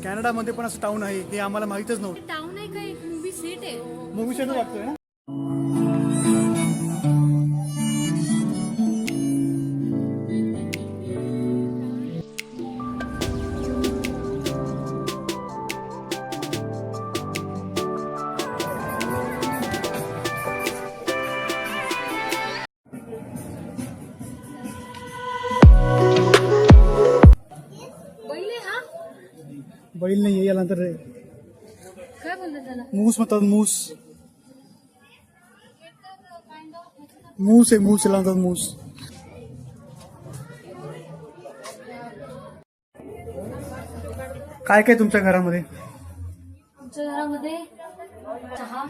कॅनडामध्ये पण असं टाउन आहे हे आम्हाला माहीतच नव्हतं. टाउन आहे काय, मूवी सेट आहे. मूवी सेट लागतोय ना. बैल नाही याला नंतर काय बोलतात त्याला? मूस म्हणतात. मूस आहे, मूस याला म्हणतात मूस. काय काय तुमच्या घरामध्ये? आमच्या घरामध्ये चहा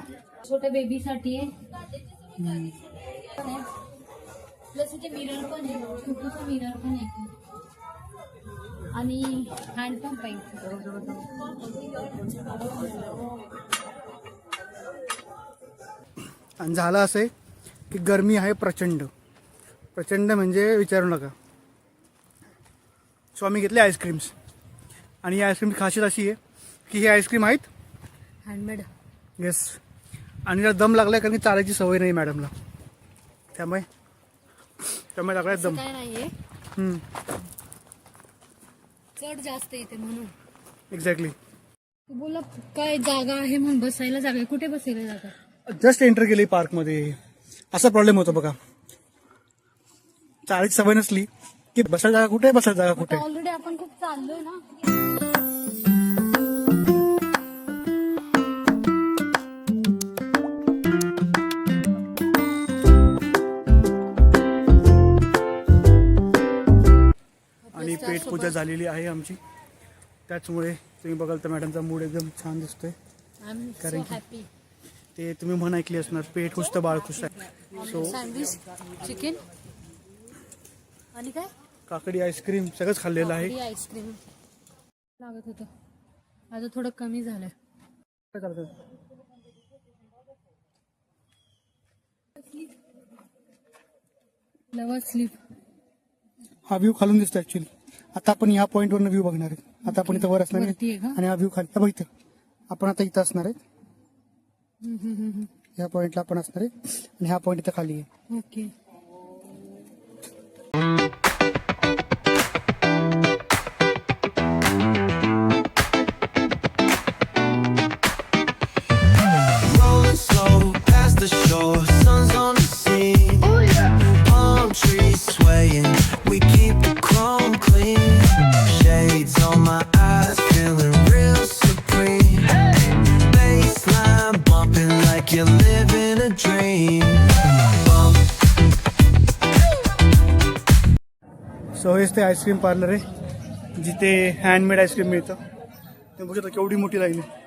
छोट्या बेबीसाठी आहे, प्लस इथे मिरर पण आहे, छोटूसा मिरर पण आहे आणि हँडपंप आहे. आणि झालं असं आहे की गरमी आहे प्रचंड प्रचंड, म्हणजे विचारू नका. सो आम्ही घेतले आईस्क्रीम्स आणि या आईस्क्रीमची खासियत अशी आहे की ही आईस्क्रीम आहेत हँडमेड. येस. आणि त्याला दम लागलाय कारण की चालायची सवय नाही मॅडमला, त्यामुळे लागलाय दम. काय नाहीये, चढ जास्त येते म्हणून. एक्झॅक्टली. बोला काय जागा आहे म्हणून बसायला जागा आहे, कुठे बसायला जागा? जस्ट एंटर केली पार्कमध्ये. असा प्रॉब्लेम होतो बघा, चालायची सवय नसली की बसायला जागा कुठे, बसायला जागा कुठे. ऑलरेडी आपण खूप चाललोय ना. आणि पेट पूजा झालेली आहे आमची, त्याचमुळे तुम्ही बघाल तर मॅडमचा मूड एकदम छान दिसतोय. कारण की ते तुम्ही म्हण ऐकली असणार, पेट खुसतं बाळ खुश आहे. सो सँडविच, चिकन आणि काय काकडी, आईस्क्रीम सगळंच खाल्लेलं आहे. आईस्क्रीम लागत होतं, आता थोडं कमी झालंय. Lover sleep. हा व्ह्यू खालून दिसतो ऍक्च्युली. आता आपण ह्या पॉईंट वरनं व्ह्यू बघणार आहे. आता आपण इथं वर असणार आहे आणि हा व्ह्यू खाली बघ इथं. आपण आता इथं असणार आहे, ह्या पॉइंटला आपण असणार आहे आणि ह्या पॉइंट इथं खाली आहे. ओके. सो हेच ते आईस्क्रीम पार्लर आहे जिथे हँडमेड आईस्क्रीम मिळतं. ते बघू शकता केवढी मोठी लाईन आहे.